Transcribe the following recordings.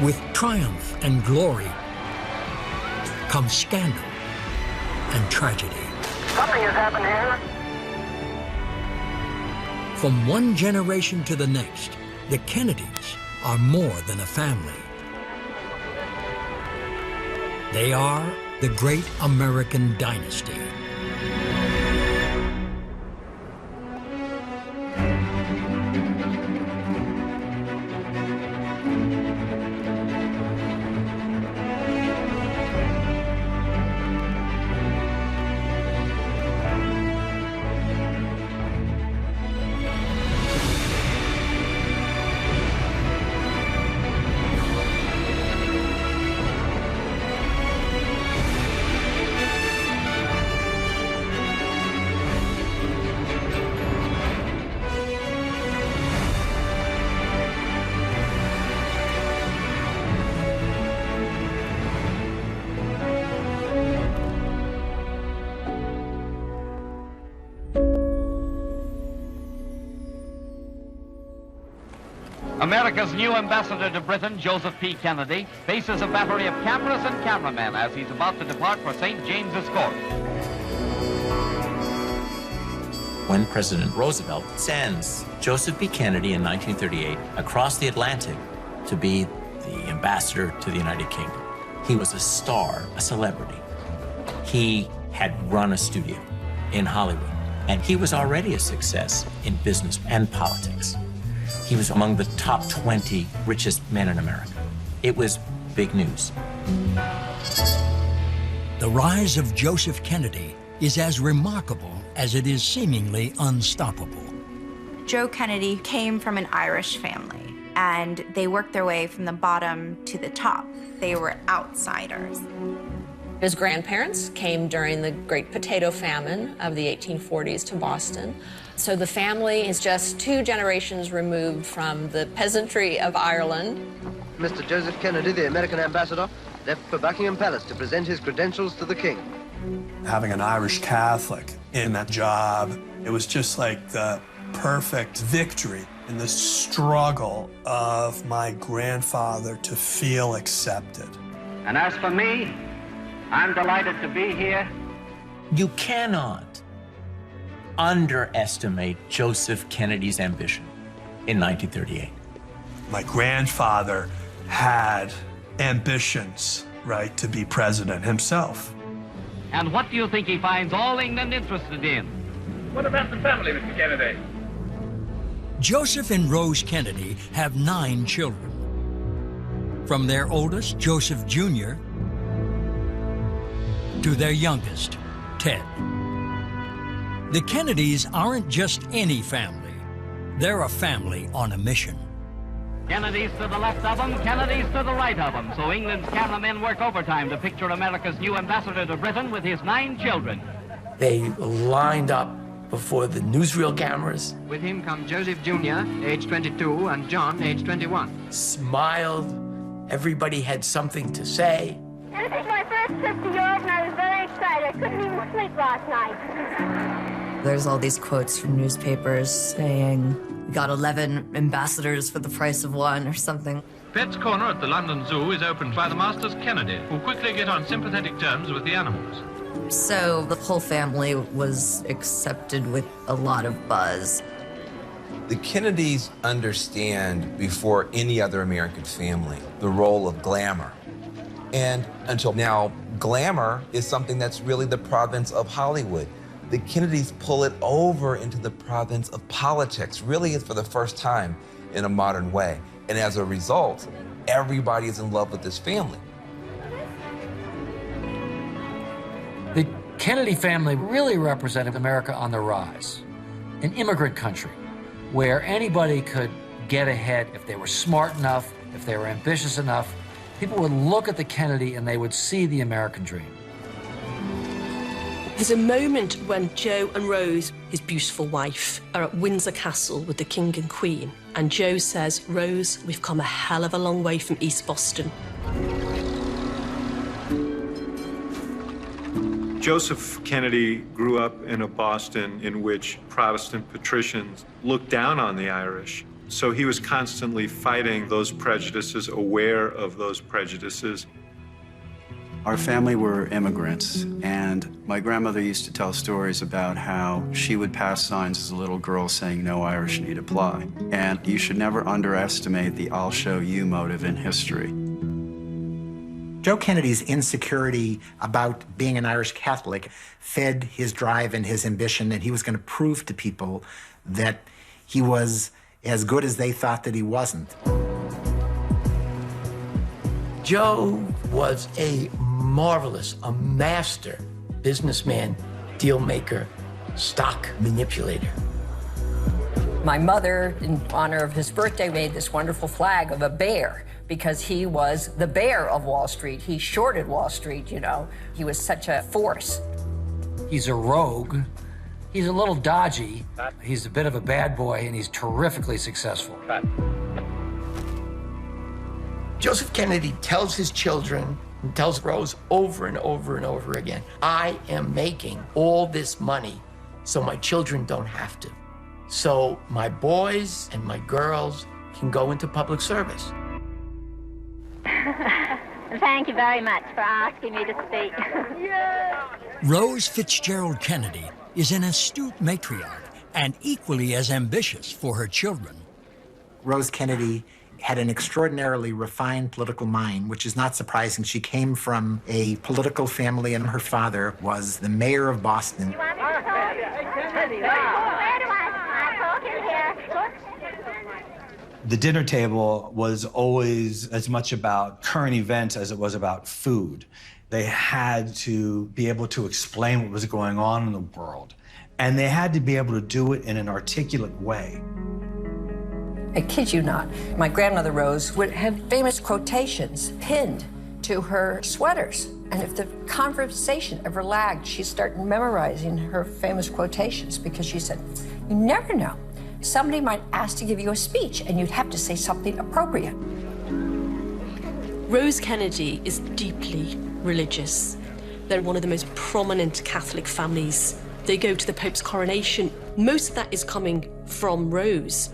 With triumph and glory comes scandal and tragedy. Something has happened here. From one generation to the next, the Kennedys are more than a family. They are the great American dynasty. America's new ambassador to Britain, Joseph P. Kennedy, faces a battery of cameras and cameramen as he's about to depart for St. James's Court. When President Roosevelt sends Joseph P. Kennedy in 1938 across the Atlantic to be the ambassador to the United Kingdom, he was a star, a celebrity. He had run a studio in Hollywood, and he was already a success in business and politics. He was among the top 20 richest men in America. It was big news. The rise of Joseph Kennedy is as remarkable as it is seemingly unstoppable. Joe Kennedy came from an Irish family, and they worked their way from the bottom to the top. They were outsiders. His grandparents came during the Great Potato Famine of the 1840s to Boston. So the family is just 2 generations removed from the peasantry of Ireland. Mr. Joseph Kennedy, the American ambassador, left for Buckingham Palace to present his credentials to the king. Having an Irish Catholic in that job, it was just like the perfect victory in the struggle of my grandfather to feel accepted. And as for me, I'm delighted to be here. You cannot underestimate Joseph Kennedy's ambition in 1938. My grandfather had ambitions, right, to be president himself. And what do you think he finds all England interested in? What about the family, Mr. Kennedy? Joseph and Rose Kennedy have 9 children. From their oldest, Joseph Jr., to their youngest, Ted. The Kennedys aren't just any family. They're a family on a mission. Kennedys to the left of them, Kennedys to the right of them. So England's cameramen work overtime to picture America's new ambassador to Britain with his 9 children. They lined up before the newsreel cameras. With him come Joseph Jr., age 22, and John, age 21. Smiled. Everybody had something to say. This is my first trip to Europe, and I was very excited. I couldn't even sleep last night. There's all these quotes from newspapers saying, we got 11 ambassadors for the price of 1 or something. Pet's Corner at the London Zoo is opened by the Masters Kennedy, who quickly get on sympathetic terms with the animals. So the whole family was accepted with a lot of buzz. The Kennedys understand, before any other American family, the role of glamour. And until now, glamour is something that's really the province of Hollywood. The Kennedys pull it over into the province of politics, really for the first time in a modern way. And as a result, everybody is in love with this family. The Kennedy family really represented America on the rise, an immigrant country where anybody could get ahead if they were smart enough, if they were ambitious enough. People would look at the Kennedy and they would see the American dream. There's a moment when Joe and Rose, his beautiful wife, are at Windsor Castle with the King and Queen, and Joe says, Rose, we've come a hell of a long way from East Boston. Joseph Kennedy grew up in a Boston in which Protestant patricians looked down on the Irish. So he was constantly fighting those prejudices, aware of those prejudices. Our family were immigrants, and my grandmother used to tell stories about how she would pass signs as a little girl saying, "No Irish need apply." And you should never underestimate the "I'll show you" motive in history. Joe Kennedy's insecurity about being an Irish Catholic fed his drive and his ambition, and he was going to prove to people that he was as good as they thought that he wasn't. Joe was a marvelous, a master businessman, deal maker, stock manipulator. My mother, in honor of his birthday, made this wonderful flag of a bear because he was the bear of Wall Street. He shorted Wall Street, you know. He was such a force. He's a rogue. He's a little dodgy. He's a bit of a bad boy, and he's terrifically successful. Joseph Kennedy tells his children, and tells Rose over and over and over again, I am making all this money so my children don't have to. So my boys and my girls can go into public service. Thank you very much for asking me to speak. Rose Fitzgerald Kennedy is an astute matriarch and equally as ambitious for her children. Rose Kennedy had an extraordinarily refined political mind, which is not surprising. She came from a political family, and her father was the mayor of Boston. You want me to talk? Where do I talk in here? The dinner table was always as much about current events as it was about food. They had to be able to explain what was going on in the world, and they had to be able to do it in an articulate way. I kid you not, my grandmother Rose would have famous quotations pinned to her sweaters. And if the conversation ever lagged, she'd start memorizing her famous quotations because she said, you never know. Somebody might ask to give you a speech and you'd have to say something appropriate. Rose Kennedy is deeply religious. They're one of the most prominent Catholic families. They go to the Pope's coronation. Most of that is coming from Rose.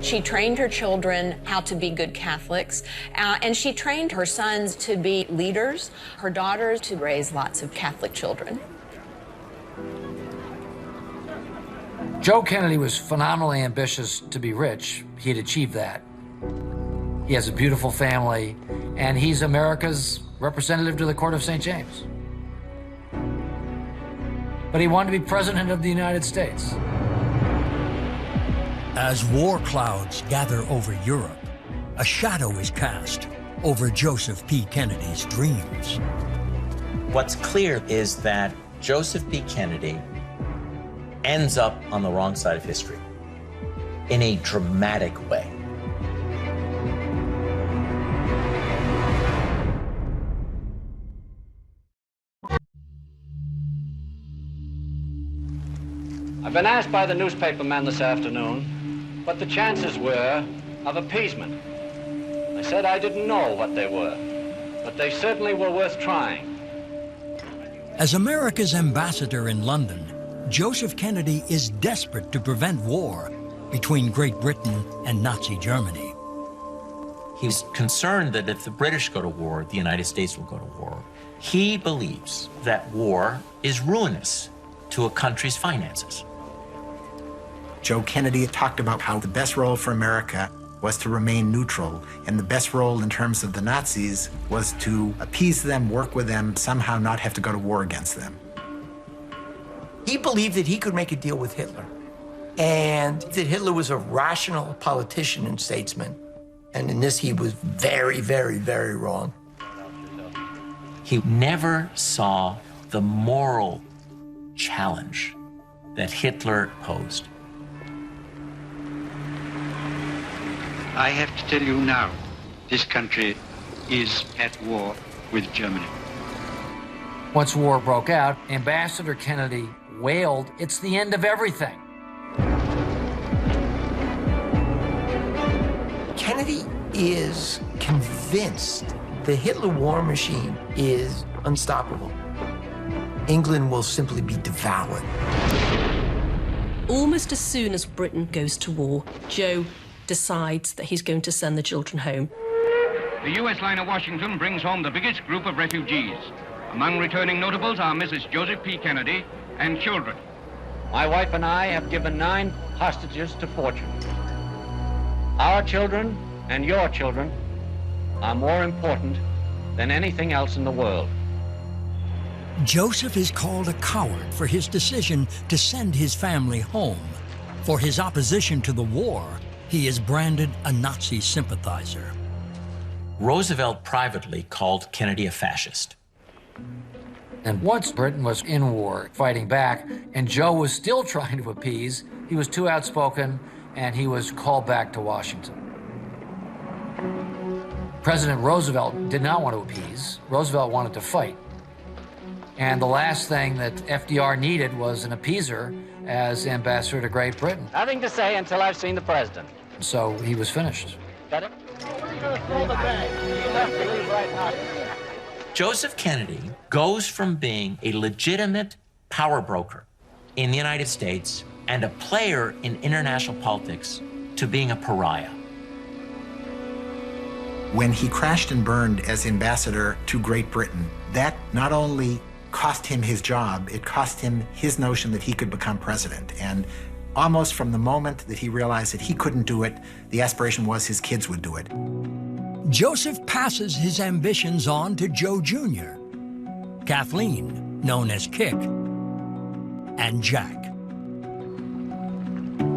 She trained her children how to be good Catholics, and she trained her sons to be leaders, her daughters to raise lots of Catholic children. Joe Kennedy was phenomenally ambitious to be rich. He'd achieved that. He has a beautiful family, and he's America's representative to the Court of St. James. But he wanted to be President of the United States. As war clouds gather over Europe, a shadow is cast over Joseph P. Kennedy's dreams. What's clear is that Joseph P. Kennedy ends up on the wrong side of history in a dramatic way. I've been asked by the newspaper man this afternoon what the chances were of appeasement. I said I didn't know what they were, but they certainly were worth trying. As America's ambassador in London, Joseph Kennedy is desperate to prevent war between Great Britain and Nazi Germany. He's concerned that if the British go to war, the United States will go to war. He believes that war is ruinous to a country's finances. Joe Kennedy talked about how the best role for America was to remain neutral, and the best role in terms of the Nazis was to appease them, work with them, somehow not have to go to war against them. He believed that he could make a deal with Hitler, and that Hitler was a rational politician and statesman. And in this, he was very, very, very wrong. He never saw the moral challenge that Hitler posed. I have to tell you now, this country is at war with Germany. Once war broke out, Ambassador Kennedy wailed, "It's the end of everything." Kennedy is convinced the Hitler war machine is unstoppable. England will simply be devoured. Almost as soon as Britain goes to war, Joe decides that he's going to send the children home. The U.S. liner Washington brings home the biggest group of refugees. Among returning notables are Mrs. Joseph P. Kennedy and children. My wife and I have given 9 hostages to fortune. Our children and your children are more important than anything else in the world. Joseph is called a coward for his decision to send his family home. For his opposition to the war, he is branded a Nazi sympathizer. Roosevelt privately called Kennedy a fascist. And once Britain was in war, fighting back, and Joe was still trying to appease, he was too outspoken, and he was called back to Washington. President Roosevelt did not want to appease. Roosevelt wanted to fight. And the last thing that FDR needed was an appeaser as ambassador to Great Britain. Nothing to say until I've seen the president. So he was finished. Got it? Joseph Kennedy goes from being a legitimate power broker in the United States and a player in international politics to being a pariah. When he crashed and burned as ambassador to Great Britain, that not only cost him his job, it cost him his notion that he could become president. And almost from the moment that he realized that he couldn't do it, the aspiration was his kids would do it. Joseph passes his ambitions on to Joe Jr., Kathleen, known as Kick, and Jack.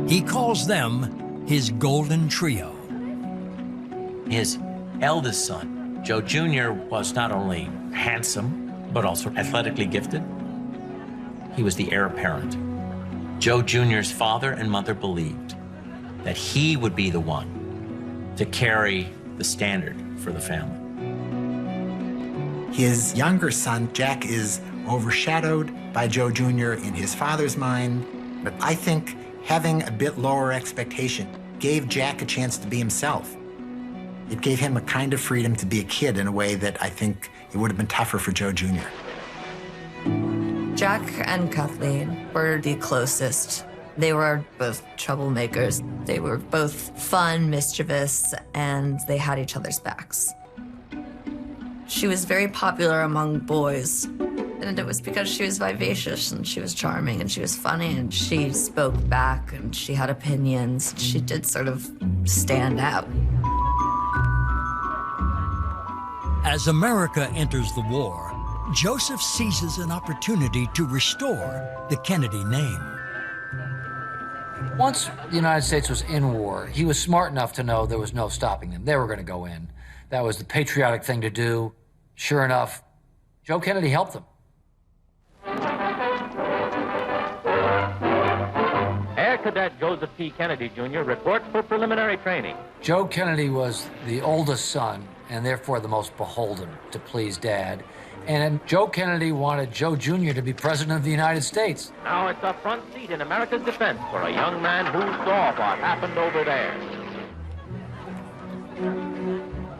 He calls them his golden trio. His eldest son, Joe Jr., was not only handsome, but also athletically gifted. He was the heir apparent. Joe Jr.'s father and mother believed that he would be the one to carry the standard for the family. His younger son, Jack, is overshadowed by Joe Jr. in his father's mind, but I think having a bit lower expectation gave Jack a chance to be himself. It gave him a kind of freedom to be a kid in a way that I think it would have been tougher for Joe Jr. Jack and Kathleen were the closest. They were both troublemakers. They were both fun, mischievous, and they had each other's backs. She was very popular among boys, and it was because she was vivacious and she was charming and she was funny and she spoke back and she had opinions. She did sort of stand out. As America enters the war, Joseph seizes an opportunity to restore the Kennedy name. Once the United States was in war, he was smart enough to know there was no stopping them. They were going to go in. That was the patriotic thing to do. Sure enough, Joe Kennedy helped them. Air Cadet Joseph P. Kennedy, Jr. reports for preliminary training. Joe Kennedy was the oldest son and therefore the most beholden to please Dad. And Joe Kennedy wanted Joe Jr. to be President of the United States. Now it's a front seat in America's defense for a young man who saw what happened over there.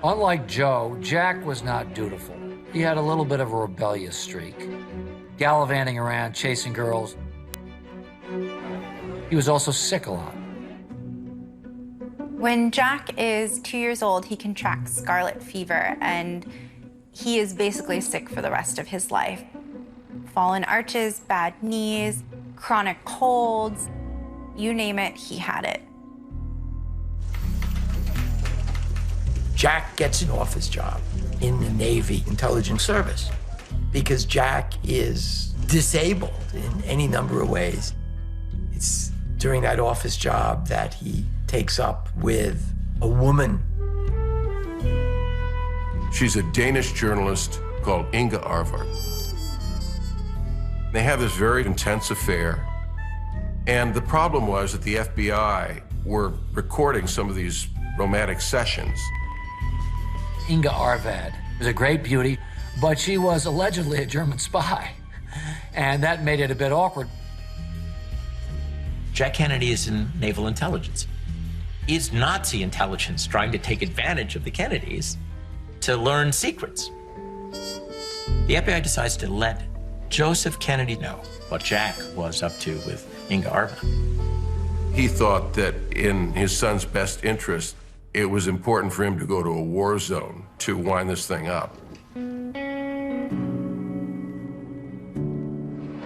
Unlike Joe, Jack was not dutiful. He had a little bit of a rebellious streak, gallivanting around, chasing girls. He was also sick a lot. When Jack is 2 years old, he contracts scarlet fever, and he is basically sick for the rest of his life. Fallen arches, bad knees, chronic colds, you name it, he had it. Jack gets an office job in the Navy Intelligence Service because Jack is disabled in any number of ways. It's during that office job that he takes up with a woman. She's a Danish journalist called Inga Arvard. They have this very intense affair, and the problem was that the FBI were recording some of these romantic sessions. Inga Arvad was a great beauty, but she was allegedly a German spy, and that made it a bit awkward. Jack Kennedy is in naval intelligence. Is Nazi intelligence trying to take advantage of the Kennedys to learn secrets? The FBI decides to let Joseph Kennedy know what Jack was up to with Inga Arvad. He thought that in his son's best interest, it was important for him to go to a war zone to wind this thing up.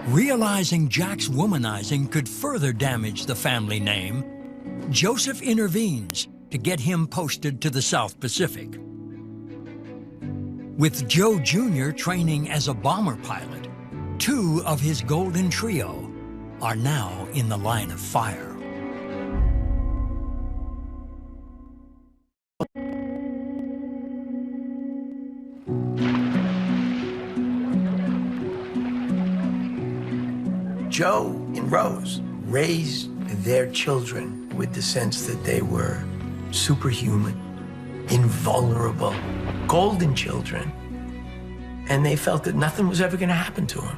Realizing Jack's womanizing could further damage the family name, Joseph intervenes to get him posted to the South Pacific. With Joe Jr. training as a bomber pilot, 2 of his golden trio are now in the line of fire. Joe and Rose raised their children with the sense that they were superhuman, invulnerable, golden children, and they felt that nothing was ever going to happen to them.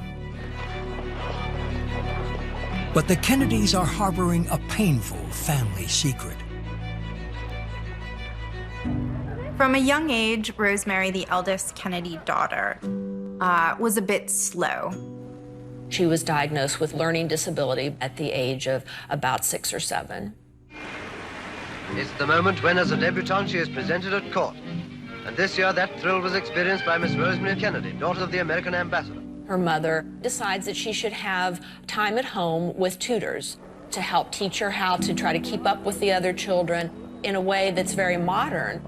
But the Kennedys are harboring a painful family secret. From a young age, Rosemary, the eldest Kennedy daughter, was a bit slow. She was diagnosed with learning disability at the age of about 6 or 7. It's the moment when, as a debutante, she is presented at court. And this year, that thrill was experienced by Miss Rosemary Kennedy, daughter of the American ambassador. Her mother decides that she should have time at home with tutors to help teach her how to try to keep up with the other children in a way that's very modern.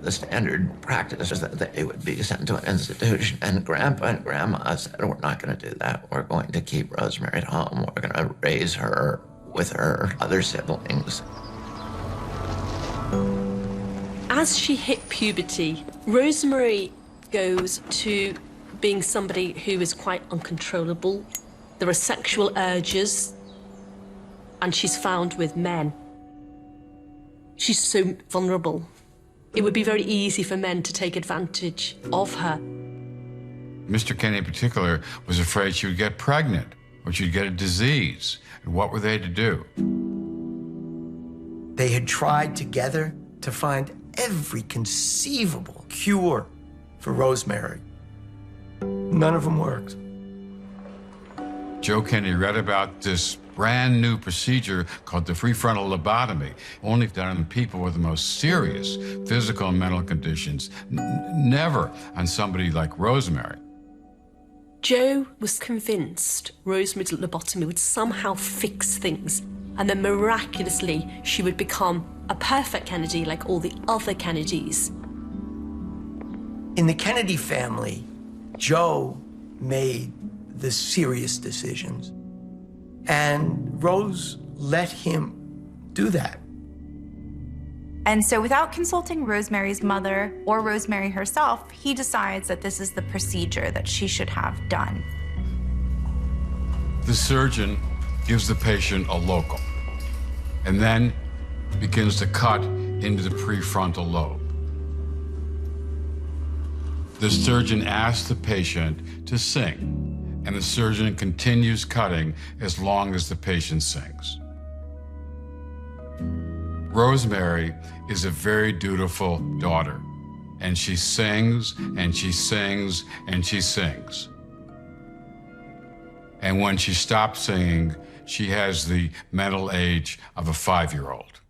The standard practice is that they would be sent to an institution, and Grandpa and Grandma said, we're not going to do that. We're going to keep Rosemary at home. We're going to raise her with her other siblings. As she hit puberty, Rosemary goes to being somebody who is quite uncontrollable. There are sexual urges, and she's found with men. She's so vulnerable. It would be very easy for men to take advantage of her. Mr. Kennedy in particular was afraid she would get pregnant or she'd get a disease. And what were they to do? They had tried together to find every conceivable cure for Rosemary. None of them worked. Joe Kennedy read about this brand new procedure called the prefrontal lobotomy, only done on people with the most serious physical and mental conditions, never on somebody like Rosemary. Joe was convinced Rosemary's lobotomy would somehow fix things, and then miraculously she would become a perfect Kennedy like all the other Kennedys. In the Kennedy family, Joe made the serious decisions, and Rose let him do that. And so without consulting Rosemary's mother or Rosemary herself, he decides that this is the procedure that she should have done. The surgeon gives the patient a locum and then begins to cut into the prefrontal lobe. The surgeon asks the patient to sing, and the surgeon continues cutting as long as the patient sings. Rosemary is a very dutiful daughter, and she sings, and she sings, and she sings. And when she stops singing, she has the mental age of a 5-year-old.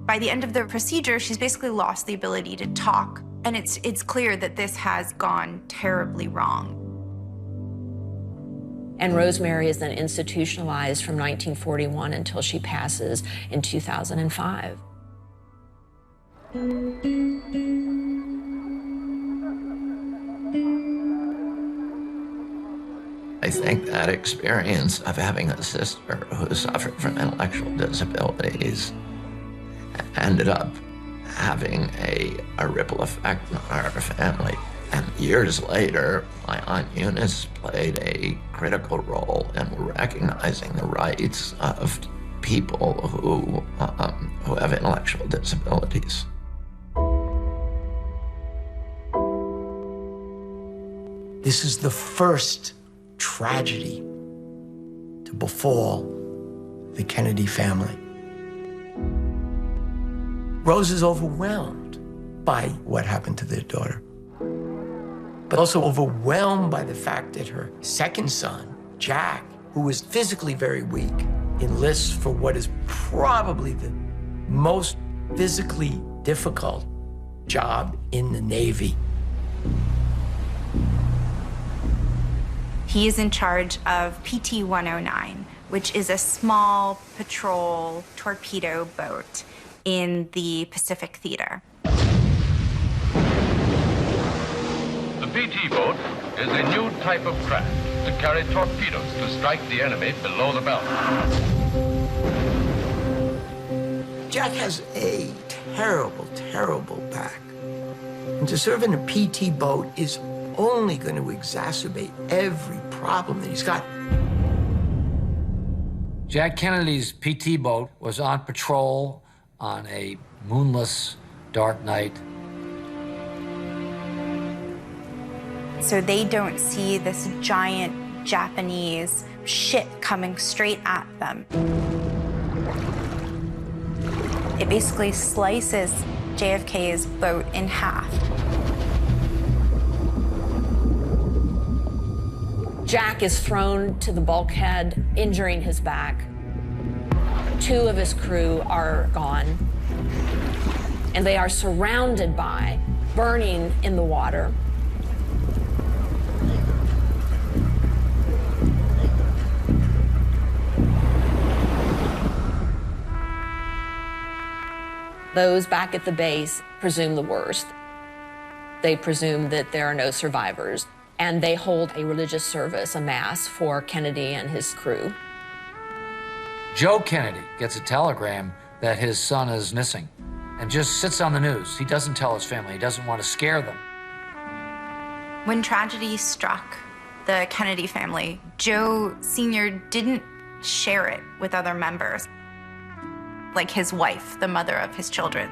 By the end of the procedure, she's basically lost the ability to talk, and it's clear that this has gone terribly wrong. And Rosemary is then institutionalized from 1941 until she passes in 2005. I think that experience of having a sister who suffered from intellectual disabilities ended up having a ripple effect on our family. And years later, my Aunt Eunice played a critical role in recognizing the rights of people who have intellectual disabilities. This is the first tragedy to befall the Kennedy family. Rose is overwhelmed by what happened to their daughter, but also overwhelmed by the fact that her second son, Jack, who was physically very weak, enlists for what is probably the most physically difficult job in the Navy. He is in charge of PT-109, which is a small patrol torpedo boat in the Pacific Theater. The PT boat is a new type of craft to carry torpedoes to strike the enemy below the belt. Jack has a terrible, terrible back. And to serve in a PT boat is only going to exacerbate every problem that he's got. Jack Kennedy's PT boat was on patrol on a moonless, dark night. So they don't see this giant Japanese ship coming straight at them. It basically slices JFK's boat in half. Jack is thrown to the bulkhead, injuring his back. 2 of his crew are gone, and they are surrounded by, burning in the water. Those back at the base presume the worst. They presume that there are no survivors, and they hold a religious service, a mass, for Kennedy and his crew. Joe Kennedy gets a telegram that his son is missing and just sits on the news. He doesn't tell his family. He doesn't want to scare them. When tragedy struck the Kennedy family, Joe Sr. didn't share it with other members, like his wife, the mother of his children.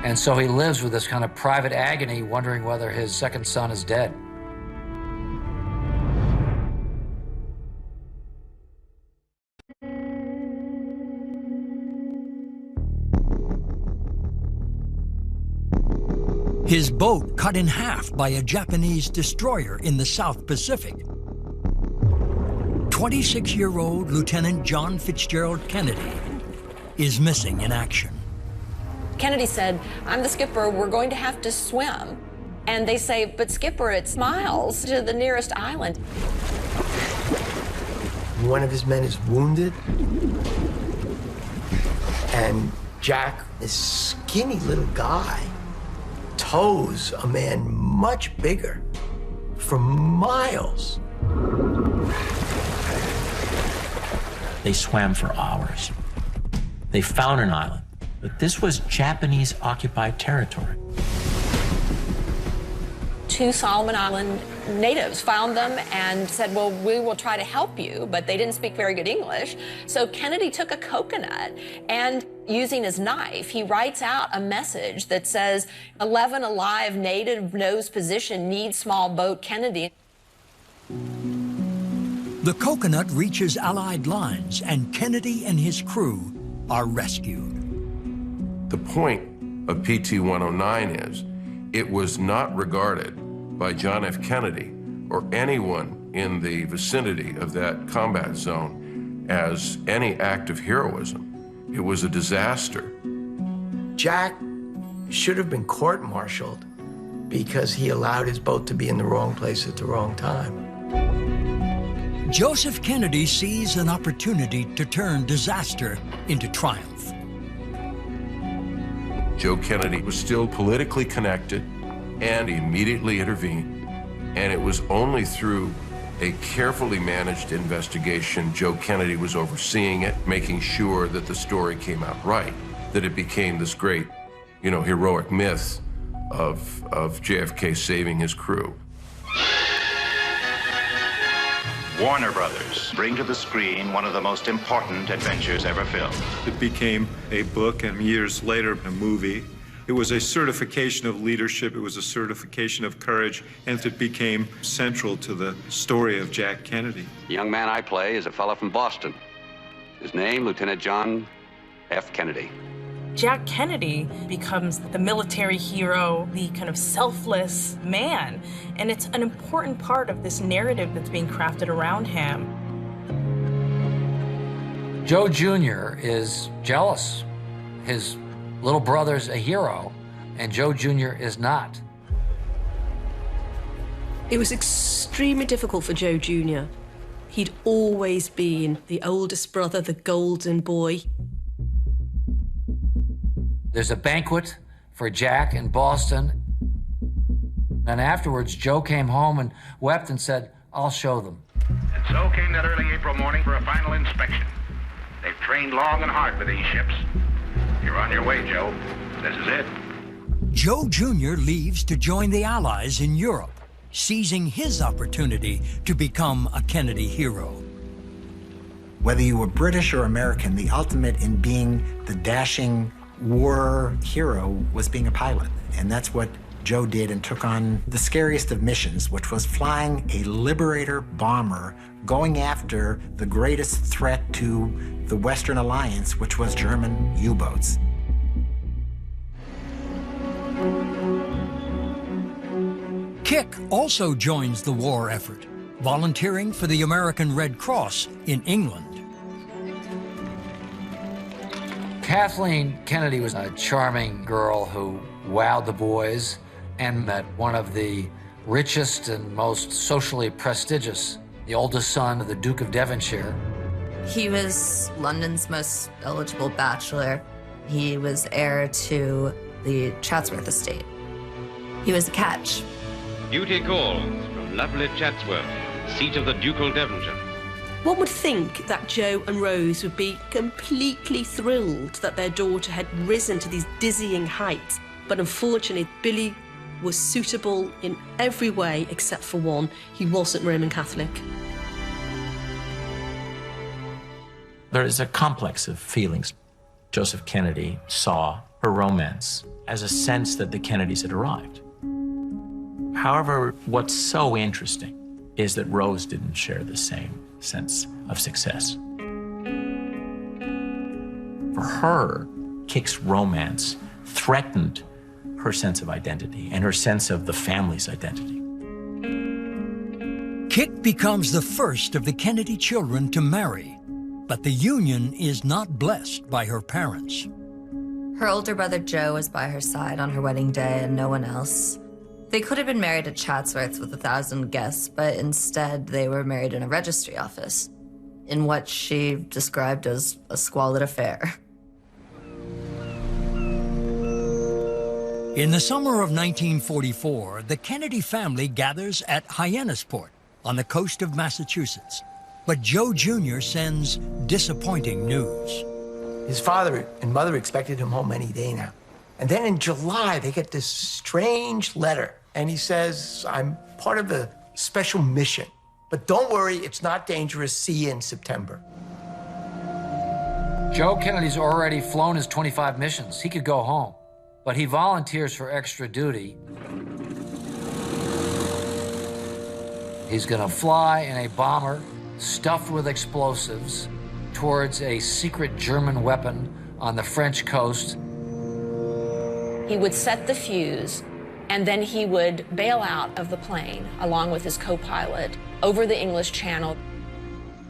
And so he lives with this kind of private agony, wondering whether his second son is dead. His boat cut in half by a Japanese destroyer in the South Pacific. 26-year-old Lieutenant John Fitzgerald Kennedy is missing in action. Kennedy said, "I'm the skipper, we're going to have to swim." And they say, "But skipper, it's miles to the nearest island." One of his men is wounded, and Jack, this skinny little guy, tows a man much bigger for miles. They swam for hours. They found an island, but this was Japanese-occupied territory. 2 Solomon Island natives found them and said, "Well, we will try to help you," but they didn't speak very good English. So Kennedy took a coconut and, using his knife, he writes out a message that says, "11 alive native knows position, needs small boat Kennedy." The coconut reaches Allied lines, and Kennedy and his crew are rescued. The point of PT-109 is it was not regarded by John F. Kennedy or anyone in the vicinity of that combat zone as any act of heroism. It was a disaster. Jack should have been court-martialed because he allowed his boat to be in the wrong place at the wrong time. Joseph Kennedy sees an opportunity to turn disaster into triumph. Joe Kennedy was still politically connected and he immediately intervened. And it was only through a carefully managed investigation, Joe Kennedy was overseeing it, making sure that the story came out right, that it became this great, heroic myth of JFK saving his crew. Warner Brothers bring to the screen one of the most important adventures ever filmed. It became a book and years later a movie. It was a certification of leadership, it was a certification of courage, and it became central to the story of Jack Kennedy. The young man I play is a fellow from Boston. His name, Lieutenant John F. Kennedy. Jack Kennedy becomes the military hero, the kind of selfless man, and it's an important part of this narrative that's being crafted around him. Joe Jr. is jealous. His little brother's a hero, and Joe Jr. is not. It was extremely difficult for Joe Jr. He'd always been the oldest brother, the golden boy. There's a banquet for Jack in Boston. And afterwards, Joe came home and wept and said, "I'll show them." And so came that early April morning for a final inspection. They've trained long and hard for these ships. You're on your way, Joe. This is it. Joe Jr. leaves to join the Allies in Europe, seizing his opportunity to become a Kennedy hero. Whether you were British or American, the ultimate in being the dashing war hero was being a pilot. And that's what Joe did, and took on the scariest of missions, which was flying a Liberator bomber going after the greatest threat to the Western Alliance, which was German U-boats. Kick also joins the war effort, volunteering for the American Red Cross in England. Kathleen Kennedy was a charming girl who wowed the boys and met one of the richest and most socially prestigious, the oldest son of the Duke of Devonshire. He was London's most eligible bachelor. He was heir to the Chatsworth estate. He was a catch. Duty calls from lovely Chatsworth, seat of the ducal Devonshire. One would think that Joe and Rose would be completely thrilled that their daughter had risen to these dizzying heights, but unfortunately, Billy was suitable in every way except for one. He wasn't Roman Catholic. There is a complex of feelings. Joseph Kennedy saw her romance as a sense that the Kennedys had arrived. However, what's so interesting is that Rose didn't share the same sense of success. For her, Kick's romance threatened her sense of identity and her sense of the family's identity. Kick becomes the first of the Kennedy children to marry, but the union is not blessed by her parents. Her older brother Joe was by her side on her wedding day and no one else. They could have been married at Chatsworth with 1,000 guests, but instead they were married in a registry office, in what she described as a squalid affair. In the summer of 1944, the Kennedy family gathers at Hyannisport on the coast of Massachusetts. But Joe Jr. sends disappointing news. His father and mother expected him home any day now. And then in July, they get this strange letter. And he says, "I'm part of a special mission. But don't worry, it's not dangerous. See you in September." Joe Kennedy's already flown his 25 missions. He could go home. But he volunteers for extra duty. He's gonna fly in a bomber stuffed with explosives towards a secret German weapon on the French coast. He would set the fuse, and then he would bail out of the plane, along with his co-pilot, over the English Channel.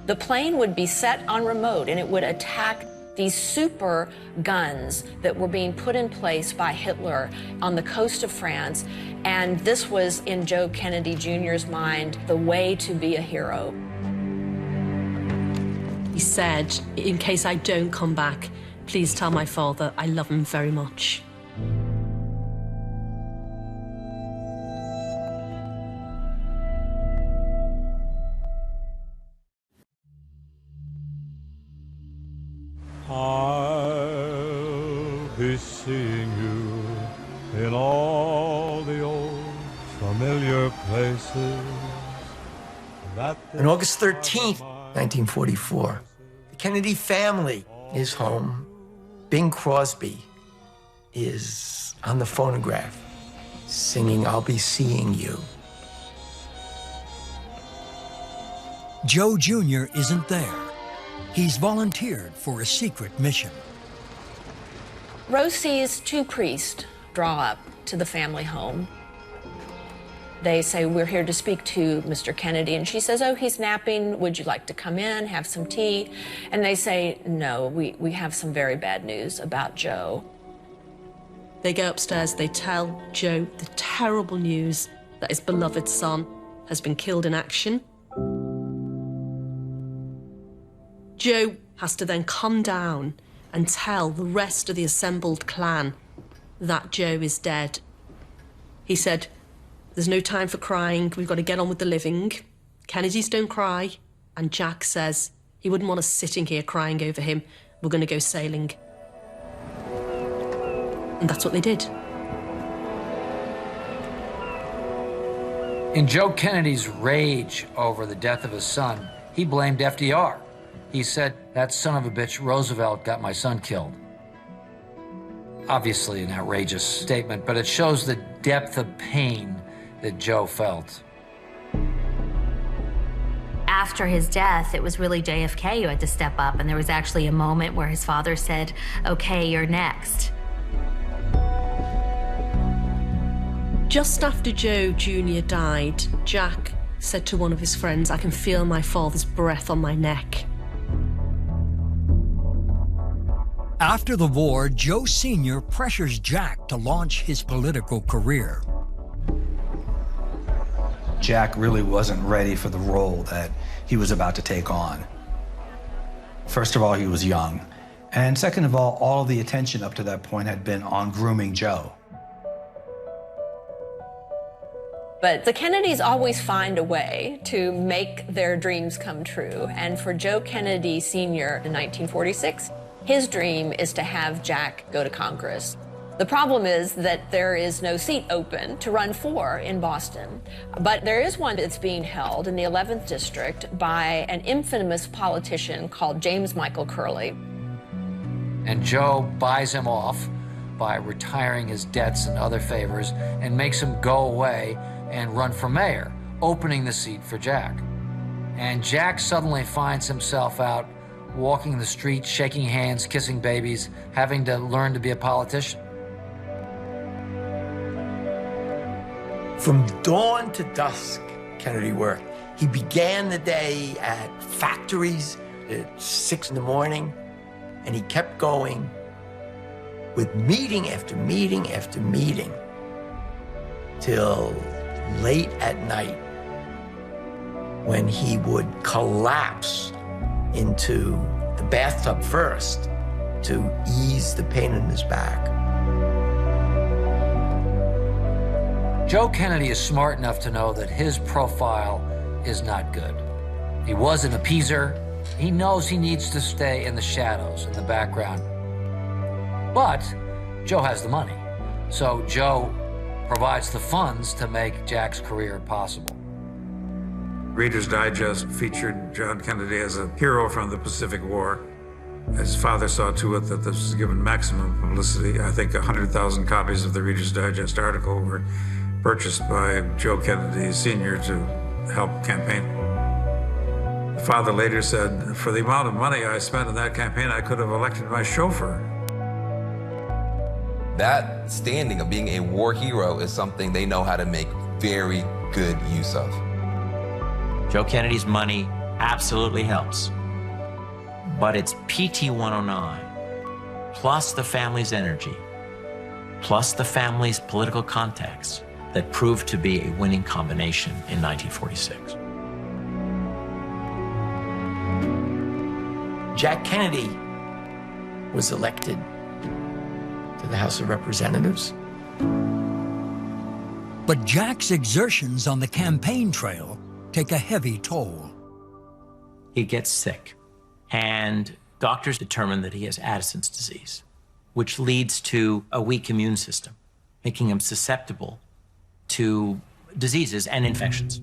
The plane would be set on remote, and it would attack these super guns that were being put in place by Hitler on the coast of France. And this was, in Joe Kennedy Jr.'s mind, the way to be a hero. He said, "In case I don't come back, please tell my father I love him very much." I'll be seeing you in all the old familiar places. On August 13th, 1944, the Kennedy family is home. Bing Crosby is on the phonograph singing "I'll Be Seeing You." Joe Jr. isn't there. He's volunteered for a secret mission. Rose sees two priests draw up to the family home. They say, we're here to speak to Mr. Kennedy. And she says, oh, he's napping. Would you like to come in, have some tea? And they say, no, we have some very bad news about Joe. They go upstairs, they tell Joe the terrible news that his beloved son has been killed in action. Joe has to then come down and tell the rest of the assembled clan that Joe is dead. He said, there's no time for crying, we've got to get on with the living. Kennedys don't cry. And Jack says he wouldn't want us sitting here crying over him. We're going to go sailing. And that's what they did. In Joe Kennedy's rage over the death of his son, he blamed FDR. He said, that son of a bitch, Roosevelt, got my son killed. Obviously an outrageous statement, but it shows the depth of pain that Joe felt. After his death, it was really JFK who had to step up, and there was actually a moment where his father said, okay, you're next. Just after Joe Jr. died, Jack said to one of his friends, I can feel my father's breath on my neck. After the war, Joe Sr. pressures Jack to launch his political career. Jack really wasn't ready for the role that he was about to take on. First of all, he was young. And second of all of the attention up to that point had been on grooming Joe. But the Kennedys always find a way to make their dreams come true. And for Joe Kennedy Sr. in 1946, his dream is to have Jack go to Congress. The problem is that there is no seat open to run for in Boston. But there is one that's being held in the 11th District by an infamous politician called James Michael Curley. And Joe buys him off by retiring his debts and other favors and makes him go away and run for mayor, opening the seat for Jack. And Jack suddenly finds himself out walking the streets, shaking hands, kissing babies, having to learn to be a politician. From dawn to dusk, Kennedy worked. He began the day at factories at 6 in the morning, and he kept going with meeting after meeting after meeting till late at night, when he would collapse into the bathtub first to ease the pain in his back. Joe Kennedy is smart enough to know that his profile is not good. He was an appeaser. He knows he needs to stay in the shadows, in the background. But Joe has the money. So Joe provides the funds to make Jack's career possible. Reader's Digest featured John Kennedy as a hero from the Pacific War. His father saw to it that this was given maximum publicity. I think 100,000 copies of the Reader's Digest article were purchased by Joe Kennedy Sr. to help campaign. The father later said, for the amount of money I spent in that campaign, I could have elected my chauffeur. That standing of being a war hero is something they know how to make very good use of. Joe Kennedy's money absolutely helps. But it's PT 109, plus the family's energy, plus the family's political contacts that proved to be a winning combination in 1946. Jack Kennedy was elected to the House of Representatives. But Jack's exertions on the campaign trail take a heavy toll. He gets sick, and doctors determine that he has Addison's disease, which leads to a weak immune system, making him susceptible to diseases and infections.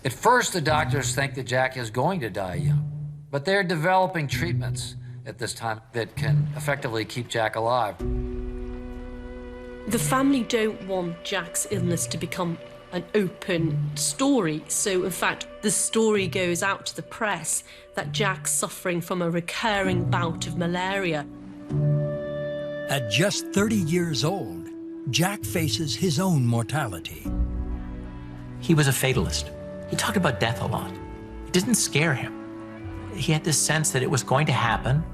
At first, the doctors think that Jack is going to die young, but they're developing treatments at this time that can effectively keep Jack alive. The family don't want Jack's illness to become an open story. So, in fact, the story goes out to the press that Jack's suffering from a recurring bout of malaria. At just 30 years old, Jack faces his own mortality. He was a fatalist. He talked about death a lot. It didn't scare him. He had this sense that it was going to happen,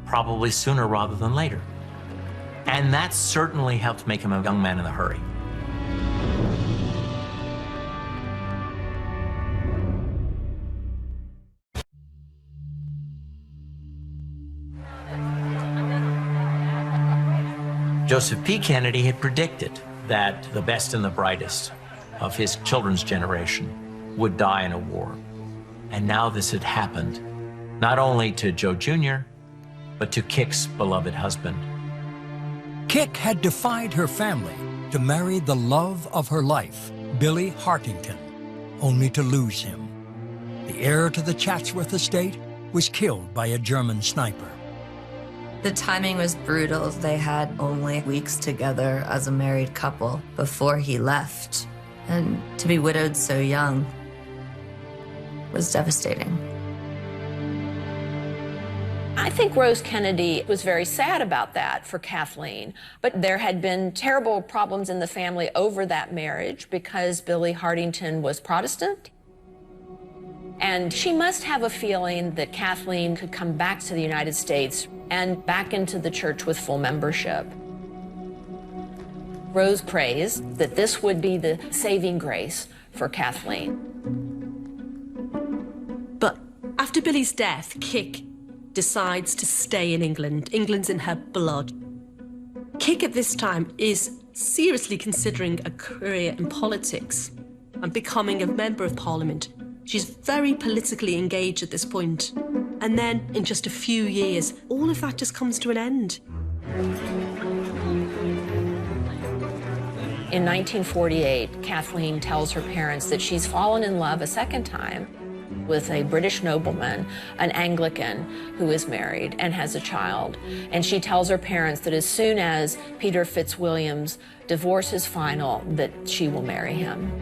probably sooner rather than later. And that certainly helped make him a young man in a hurry. Joseph P. Kennedy had predicted that the best and the brightest of his children's generation would die in a war. And now this had happened, not only to Joe Jr., but to Kick's beloved husband. Kick had defied her family to marry the love of her life, Billy Hartington, only to lose him. The heir to the Chatsworth estate was killed by a German sniper. The timing was brutal. They had only weeks together as a married couple before he left. And to be widowed so young was devastating. I think Rose Kennedy was very sad about that for Kathleen, but there had been terrible problems in the family over that marriage because Billy Hartington was Protestant. And she must have a feeling that Kathleen could come back to the United States and back into the church with full membership. Rose prays that this would be the saving grace for Kathleen. But after Billy's death, Kick decides to stay in England. England's in her blood. Kick at this time is seriously considering a career in politics and becoming a member of Parliament. She's very politically engaged at this point. And then, in just a few years, all of that just comes to an end. In 1948, Kathleen tells her parents that she's fallen in love a second time with a British nobleman, an Anglican, who is married and has a child. And she tells her parents that as soon as Peter Fitzwilliam's divorce is final, that she will marry him.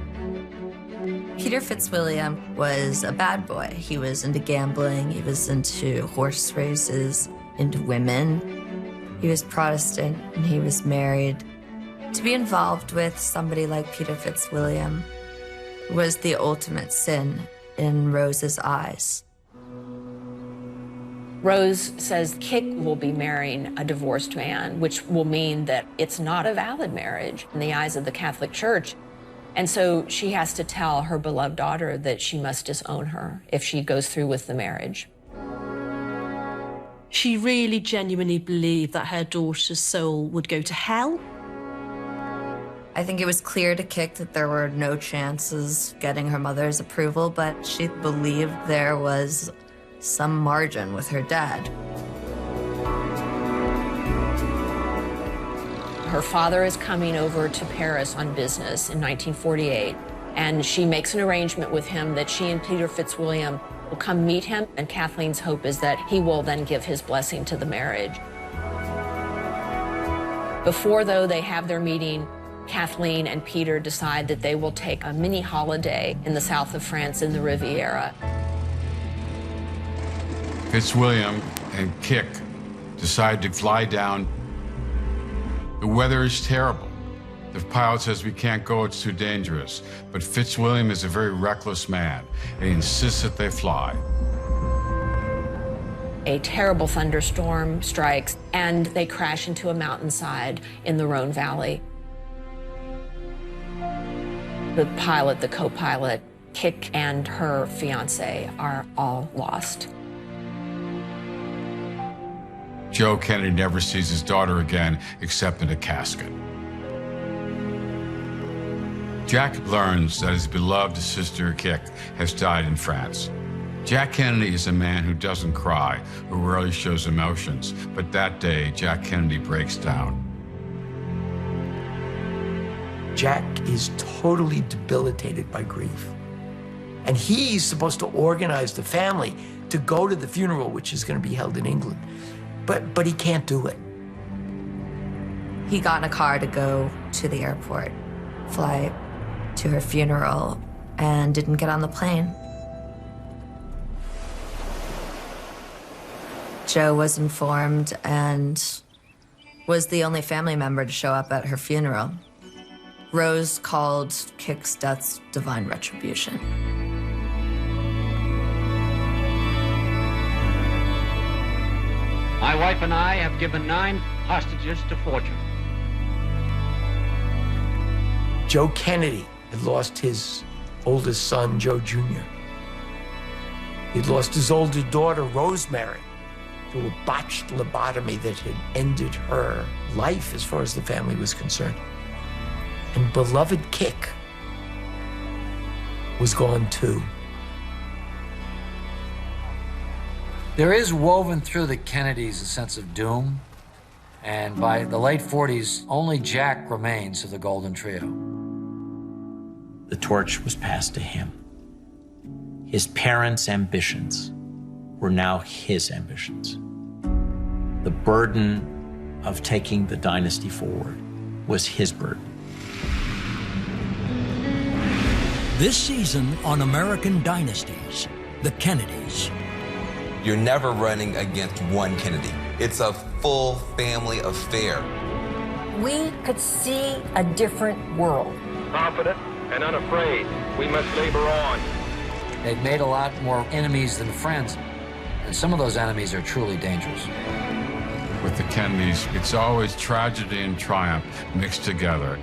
Peter Fitzwilliam was a bad boy. He was into gambling, he was into horse races, into women. He was Protestant and he was married. To be involved with somebody like Peter Fitzwilliam was the ultimate sin in Rose's eyes. Rose says Kick will be marrying a divorced man, which will mean that it's not a valid marriage in the eyes of the Catholic Church. And so she has to tell her beloved daughter that she must disown her if she goes through with the marriage. She really genuinely believed that her daughter's soul would go to hell. I think it was clear to Kick that there were no chances getting her mother's approval, but she believed there was some margin with her dad. Her father is coming over to Paris on business in 1948, and she makes an arrangement with him that she and Peter Fitzwilliam will come meet him, and Kathleen's hope is that he will then give his blessing to the marriage. Before, though, they have their meeting, Kathleen and Peter decide that they will take a mini holiday in the south of France in the Riviera. Fitzwilliam and Kick decide to fly down. The weather is terrible. The pilot says we can't go, it's too dangerous. But Fitzwilliam is a very reckless man, and he insists that they fly. A terrible thunderstorm strikes, and they crash into a mountainside in the Rhone Valley. The pilot, the co-pilot, Kick, and her fiancé are all lost. Joe Kennedy never sees his daughter again except in a casket. Jack learns that his beloved sister Kick has died in France. Jack Kennedy is a man who doesn't cry, who rarely shows emotions, but that day, Jack Kennedy breaks down. Jack is totally debilitated by grief. And he's supposed to organize the family to go to the funeral, which is going to be held in England. But he can't do it. He got in a car to go to the airport, fly to her funeral, and didn't get on the plane. Joe was informed and was the only family member to show up at her funeral. Rose called Kick's death divine retribution. My wife and I have given 9 hostages to fortune. Joe Kennedy had lost his oldest son, Joe Jr. He'd lost his older daughter, Rosemary, to a botched lobotomy that had ended her life as far as the family was concerned. And beloved Kick was gone too. There is woven through the Kennedys a sense of doom, and by the late 40s, only Jack remains of the Golden Trio. The torch was passed to him. His parents' ambitions were now his ambitions. The burden of taking the dynasty forward was his burden. This season on American Dynasties, the Kennedys. You're never running against one Kennedy. It's a full family affair. We could see a different world. Confident and unafraid, we must labor on. They've made a lot more enemies than friends, and some of those enemies are truly dangerous. With the Kennedys, it's always tragedy and triumph mixed together.